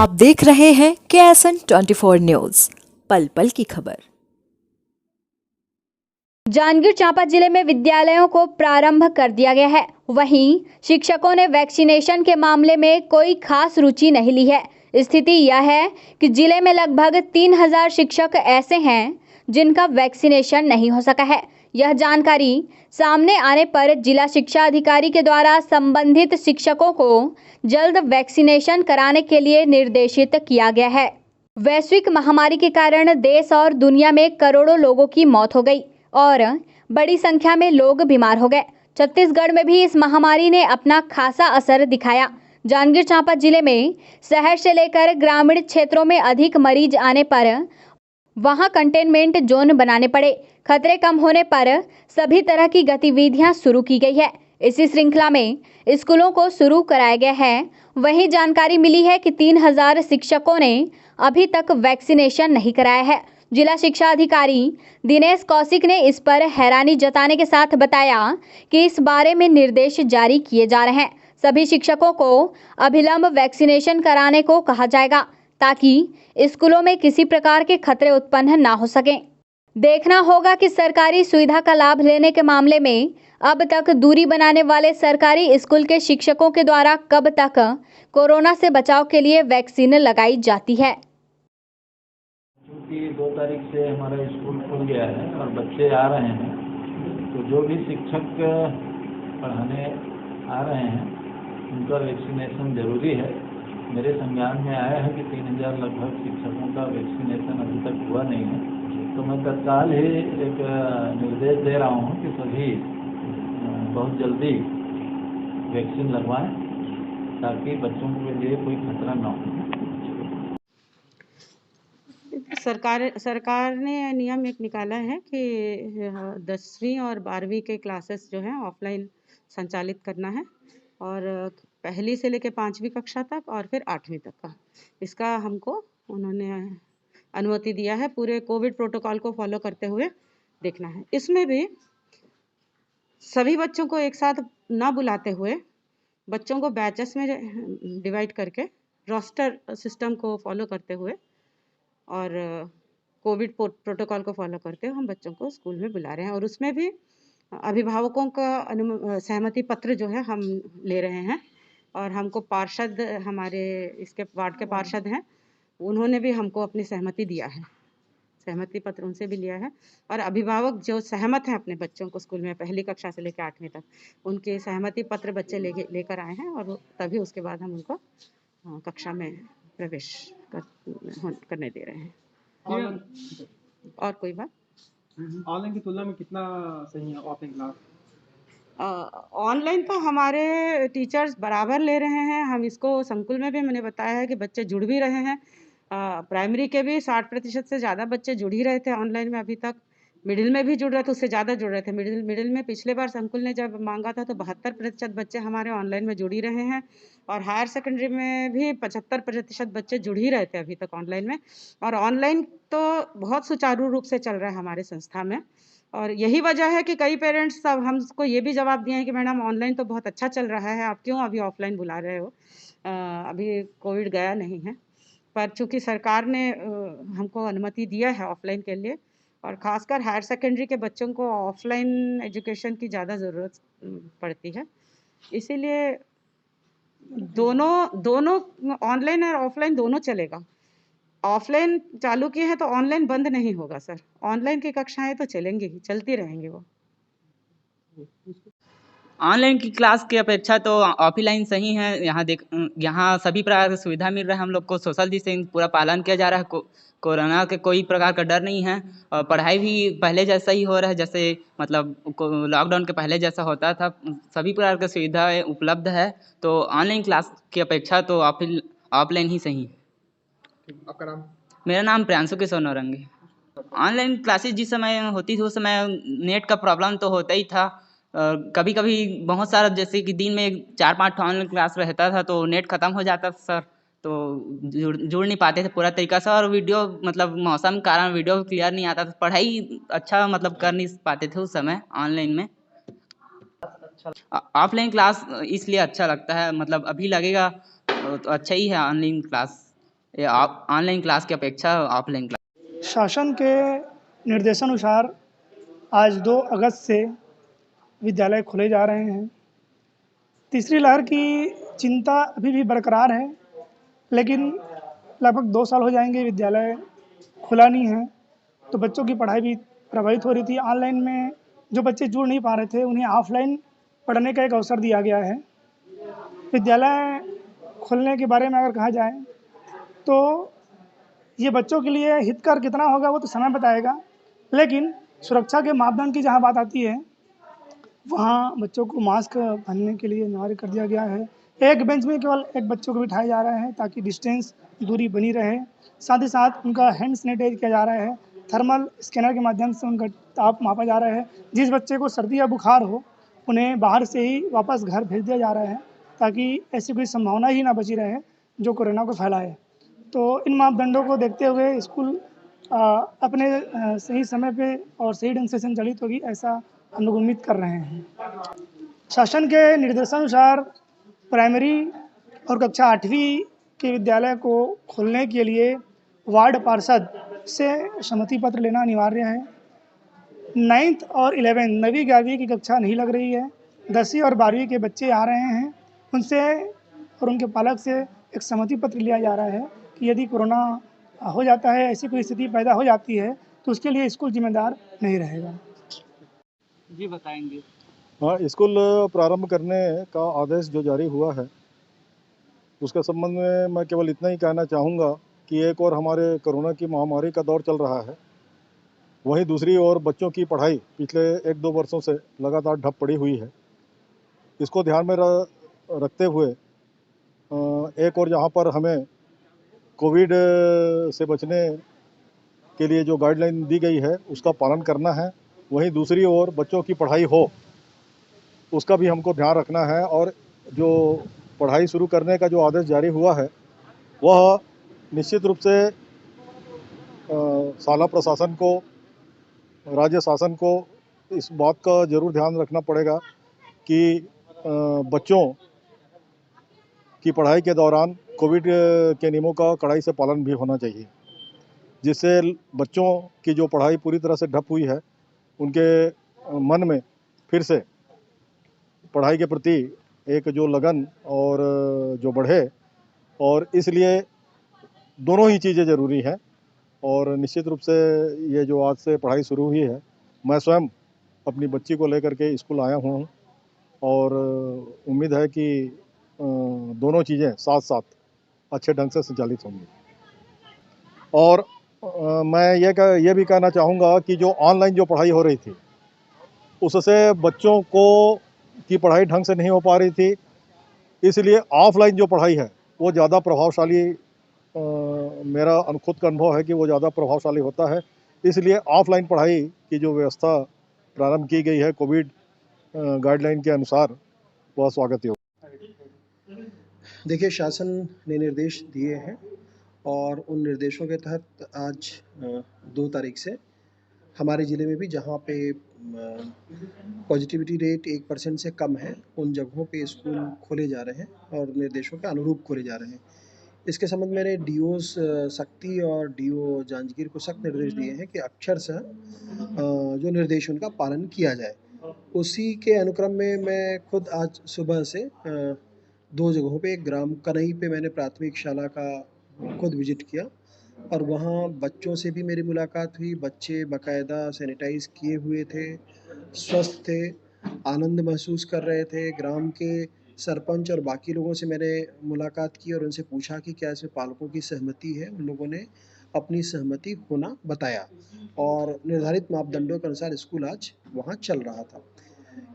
आप देख रहे हैं KSN 24 न्यूज, पल पल की खबर। जांजगीर चांपा जिले में विद्यालयों को प्रारंभ कर दिया गया है। वहीं शिक्षकों ने वैक्सीनेशन के मामले में कोई खास रुचि नहीं ली है। स्थिति यह है कि जिले में लगभग 3000 शिक्षक ऐसे हैं जिनका वैक्सीनेशन नहीं हो सका है। यह जानकारी सामने आने पर जिला शिक्षा अधिकारी के द्वारा संबंधित शिक्षकों को जल्द वैक्सीनेशन कराने के लिए निर्देशित किया गया है। वैश्विक महामारी के कारण देश और दुनिया में करोड़ों लोगों की मौत हो गई और बड़ी संख्या में लोग बीमार हो गए। छत्तीसगढ़ में भी इस महामारी ने अपना खासा असर दिखाया। जांजगीर चांपा जिले में शहर से लेकर ग्रामीण क्षेत्रों में अधिक मरीज आने पर वहां कंटेनमेंट जोन बनाने पड़े। खतरे कम होने पर सभी तरह की गतिविधियां शुरू की गई है। इसी श्रृंखला में स्कूलों को शुरू कराया गया है। वहीं जानकारी मिली है कि 3000 शिक्षकों ने अभी तक वैक्सीनेशन नहीं कराया है। जिला शिक्षा अधिकारी दिनेश कौशिक ने इस पर हैरानी जताने के साथ बताया कि इस बारे में निर्देश जारी किए जा रहे हैं। सभी शिक्षकों को अभिलंब वैक्सीनेशन कराने को कहा जाएगा ताकि स्कूलों में किसी प्रकार के खतरे उत्पन्न ना हो सकें। देखना होगा कि सरकारी सुविधा का लाभ लेने के मामले में अब तक दूरी बनाने वाले सरकारी स्कूल के शिक्षकों के द्वारा कब तक कोरोना से बचाव के लिए वैक्सीन लगाई जाती है। क्योंकि 2 तारीख से हमारा स्कूल खुल गया है और बच्चे आ रहे हैं, तो जो भी शिक्षक पढ़ाने आ रहे हैं उनका वैक्सीनेशन ज़रूरी है। मेरे संज्ञान में आया है कि 3000 लगभग शिक्षकों का वैक्सीनेशन अभी तक हुआ नहीं है, तो मैं तत्काल ही एक निर्देश दे रहा हूँ कि सभी बहुत जल्दी वैक्सीन लगवाएं ताकि बच्चों के लिए कोई खतरा ना हो। सरकार ने नियम एक निकाला है कि 10वीं और 12वीं के क्लासेस जो हैं ऑफलाइन संचालित करना है और पहली से लेकर 5वीं कक्षा तक और फिर 8वीं तक का इसका हमको उन्होंने अनुमति दिया है। पूरे कोविड प्रोटोकॉल को फॉलो करते हुए देखना है। इसमें भी सभी बच्चों को एक साथ ना बुलाते हुए बच्चों को बैचेस में डिवाइड करके रोस्टर सिस्टम को फॉलो करते हुए और कोविड प्रोटोकॉल को फॉलो करते हुए हम बच्चों को स्कूल में बुला रहे हैं और उसमें भी अभिभावकों का सहमति पत्र जो है हम ले रहे हैं और हमको पार्षद हमारे इसके वार्ड के पार्षद हैं, उन्होंने भी हमको अपनी सहमति दिया है, सहमति पत्र उनसे भी लिया है और अभिभावक जो सहमत हैं अपने बच्चों को स्कूल में पहली कक्षा से लेकर 8वीं तक उनके सहमति पत्र बच्चे लेकर आए हैं और तभी उसके बाद हम उनको कक्षा में प्रवेश करने दे रहे हैं। और कोई बात ऑनलाइन की तुलना में कितना सही है ऑफलाइन क्लास? ऑनलाइन तो हमारे टीचर्स बराबर ले रहे हैं। हम इसको संकुल में भी मैंने बताया है कि बच्चे जुड़ भी रहे हैं। प्राइमरी के भी 60% से ज़्यादा बच्चे जुड़ ही रहे थे ऑनलाइन में अभी तक। मिडिल में भी जुड़ रहे थे, उससे ज़्यादा जुड़ रहे थे। मिडिल में पिछले बार संकुल ने जब मांगा था तो 72% बच्चे हमारे ऑनलाइन में जुड़ ही रहे हैं और हायर सेकेंडरी में भी 75% बच्चे जुड़ ही रहे थे अभी तक ऑनलाइन में। और ऑनलाइन तो बहुत सुचारू रूप से चल रहा है हमारे संस्था में और यही वजह है कि कई पेरेंट्स सब हमको ये भी जवाब दिए हैं कि मैडम ऑनलाइन तो बहुत अच्छा चल रहा है, आप क्यों अभी ऑफलाइन बुला रहे हो, अभी कोविड गया नहीं है। पर चूँकि सरकार ने हमको अनुमति दिया है ऑफलाइन के लिए और ख़ासकर हायर सेकेंडरी के बच्चों को ऑफलाइन एजुकेशन की ज़्यादा ज़रूरत पड़ती है, इसीलिए दोनों ऑनलाइन और ऑफलाइन दोनों चलेगा। ऑफलाइन चालू किए हैं तो ऑनलाइन बंद नहीं होगा सर, ऑनलाइन की कक्षाएं तो चलेंगी ही, चलती रहेंगी वो। ऑनलाइन की क्लास की अपेक्षा तो ऑफलाइन सही है। यहाँ सभी प्रकार की सुविधा मिल रहा है। हम लोग को सोशल डिस्टेंस पूरा पालन किया जा रहा है। कोरोना के कोई प्रकार का डर नहीं है और पढ़ाई भी पहले जैसा ही हो रहा है, जैसे मतलब लॉकडाउन के पहले जैसा होता था। सभी प्रकार की सुविधाएं उपलब्ध है, तो ऑनलाइन क्लास की अपेक्षा तो ऑफलाइन ही सही है। आपका नाम? मेरा नाम प्रियांशु किशोर नौरंगी। ऑनलाइन क्लासेस जिस समय होती थी उस समय नेट का प्रॉब्लम तो होता ही था। कभी कभी बहुत सारा जैसे कि दिन में 4-5 ऑनलाइन क्लास रहता था तो नेट ख़त्म हो जाता था सर, तो जुड़ नहीं पाते थे पूरा तरीका से और वीडियो मतलब मौसम के कारण वीडियो क्लियर नहीं आता था। पढ़ाई अच्छा मतलब कर नहीं पाते थे उस समय ऑनलाइन में। ऑफलाइन क्लास इसलिए अच्छा लगता है, मतलब अभी लगेगा तो अच्छा ही है ऑनलाइन क्लास। ये ऑनलाइन क्लास की अपेक्षा ऑफलाइन क्लास। शासन के निर्देशानुसार आज 2 अगस्त से विद्यालय खोले जा रहे हैं। तीसरी लहर की चिंता अभी भी बरकरार है, लेकिन लगभग 2 साल हो जाएंगे विद्यालय खुला नहीं है, तो बच्चों की पढ़ाई भी प्रभावित हो रही थी। ऑनलाइन में जो बच्चे जुड़ नहीं पा रहे थे, उन्हें ऑफलाइन पढ़ने का एक अवसर दिया गया है। विद्यालय खुलने के बारे में अगर कहा जाए तो ये बच्चों के लिए हितकर कितना होगा वो तो समय बताएगा, लेकिन सुरक्षा के मापदंड की जहाँ बात आती है, वहाँ बच्चों को मास्क पहनने के लिए अनिवार्य कर दिया गया है। एक बेंच में केवल एक बच्चों को बिठाया जा रहा है ताकि डिस्टेंस दूरी बनी रहे। साथ ही साथ उनका हैंड सैनिटाइज किया जा रहा है। थर्मल स्कैनर के माध्यम से उनका ताप मापा जा रहा है। जिस बच्चे को सर्दी या बुखार हो, उन्हें बाहर से ही वापस घर भेज दिया जा रहा है ताकि ऐसी कोई संभावना ही ना बची रहे जो कोरोना को फैलाए। तो इन मापदंडों को देखते हुए स्कूल अपने सही समय पे और सही ढंग से संचालित होगी, ऐसा हम लोग उम्मीद कर रहे हैं। शासन के निर्देशानुसार प्राइमरी और कक्षा 8वीं के विद्यालय को खोलने के लिए वार्ड पार्षद से सहमति पत्र लेना अनिवार्य है। 9th और 11th 9वीं 11वीं की कक्षा नहीं लग रही है। 10वीं और 12वीं के बच्चे आ रहे हैं, उनसे और उनके पालक से एक सहमति पत्र लिया जा रहा है कि यदि कोरोना हो जाता है, ऐसी कोई स्थिति पैदा हो जाती है, तो उसके लिए स्कूल जिम्मेदार नहीं रहेगा। जी बताएंगे। हाँ, स्कूल प्रारंभ करने का आदेश जो जारी हुआ है, उसके संबंध में मैं केवल इतना ही कहना चाहूँगा कि एक और हमारे कोरोना की महामारी का दौर चल रहा है, वहीं दूसरी ओर बच्चों की पढ़ाई पिछले 1-2 वर्षों से लगातार ठप पड़ी हुई है। इसको ध्यान में रखते हुए एक और जहाँ पर हमें कोविड से बचने के लिए जो गाइडलाइन दी गई है उसका पालन करना है, वहीं दूसरी ओर बच्चों की पढ़ाई हो उसका भी हमको ध्यान रखना है। और जो पढ़ाई शुरू करने का जो आदेश जारी हुआ है वह निश्चित रूप से शाला प्रशासन को, राज्य शासन को इस बात का ज़रूर ध्यान रखना पड़ेगा कि बच्चों की पढ़ाई के दौरान कोविड के नियमों का कड़ाई से पालन भी होना चाहिए, जिससे बच्चों की जो पढ़ाई पूरी तरह से ठप हुई है, उनके मन में फिर से पढ़ाई के प्रति एक जो लगन और जो बढ़े, और इसलिए दोनों ही चीज़ें ज़रूरी हैं। और निश्चित रूप से ये जो आज से पढ़ाई शुरू हुई है, मैं स्वयं अपनी बच्ची को लेकर के स्कूल आया हूँ और उम्मीद है कि दोनों चीज़ें साथ साथ अच्छे ढंग से संचालित होंगी। और मैं ये भी कहना चाहूँगा कि जो ऑनलाइन जो पढ़ाई हो रही थी, उससे बच्चों को की पढ़ाई ढंग से नहीं हो पा रही थी, इसलिए ऑफलाइन जो पढ़ाई है वो ज़्यादा प्रभावशाली, मेरा खुद का अनुभव है कि वो ज़्यादा प्रभावशाली होता है। इसलिए ऑफलाइन पढ़ाई की जो व्यवस्था प्रारंभ की गई है कोविड गाइडलाइन के अनुसार, वह स्वागत योग्य। देखिए, शासन ने निर्देश दिए हैं और उन निर्देशों के तहत आज 2 तारीख से हमारे ज़िले में भी जहाँ पे पॉजिटिविटी रेट 1% से कम है, उन जगहों पे स्कूल खोले जा रहे हैं और निर्देशों के अनुरूप खोले जा रहे हैं। इसके संबंध में मैंने डीओ सक्ती और डीओ जांजगीर को सख्त निर्देश दिए हैं कि अक्षरशः जो निर्देश उनका पालन किया जाए। उसी के अनुक्रम में मैं खुद आज सुबह से 2 जगहों पे, एक ग्राम कनई पे मैंने प्राथमिक शाला का खुद विजिट किया और वहाँ बच्चों से भी मेरी मुलाकात हुई। बच्चे बाकायदा सैनिटाइज़ किए हुए थे, स्वस्थ थे, आनंद महसूस कर रहे थे। ग्राम के सरपंच और बाकी लोगों से मैंने मुलाकात की और उनसे पूछा कि क्या इसमें पालकों की सहमति है। उन लोगों ने अपनी सहमति होना बताया और निर्धारित मापदंडों के अनुसार स्कूल आज वहाँ चल रहा था।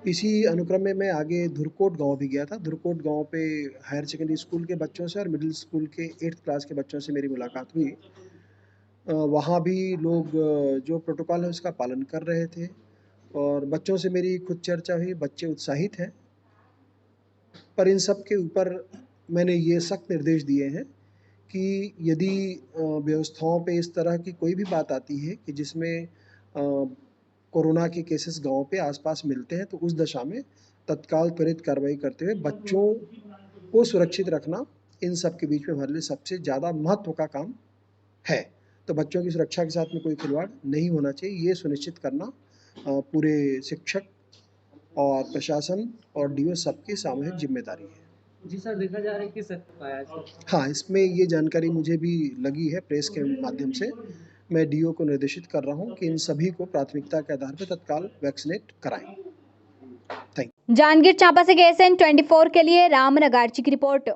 इसी अनुक्रम में मैं आगे धुरकोट गाँव भी गया था। धुरकोट गाँव पे हायर सेकेंडरी स्कूल के बच्चों से और मिडिल स्कूल के 8th क्लास के बच्चों से मेरी मुलाकात हुई। वहाँ भी लोग जो प्रोटोकॉल है उसका पालन कर रहे थे और बच्चों से मेरी खुद चर्चा हुई। बच्चे उत्साहित हैं, पर इन सब के ऊपर मैंने ये सख्त निर्देश दिए हैं कि यदि व्यवस्थाओं पे इस तरह की कोई भी बात आती है कि जिसमें कोरोना के केसेस गाँव पे आसपास मिलते हैं, तो उस दशा में तत्काल त्वरित कार्रवाई करते हुए बच्चों को सुरक्षित रखना इन सब के बीच में हमारे लिए सबसे ज़्यादा महत्व का काम है। तो बच्चों की सुरक्षा के साथ में कोई खिलवाड़ नहीं होना चाहिए, ये सुनिश्चित करना पूरे शिक्षक और प्रशासन और डीओ सबकी सामूहिक जिम्मेदारी है। जी सर, देखा जा रहा है कि सर पाया है। हाँ, इसमें ये जानकारी मुझे भी लगी है प्रेस के माध्यम से। मैं डीओ को निर्देशित कर रहा हूँ कि इन सभी को प्राथमिकता के आधार पर तत्काल वैक्सीनेट कराएं। जांजगीर चांपा से KSN 24 के लिए राम नगार्ची की रिपोर्ट।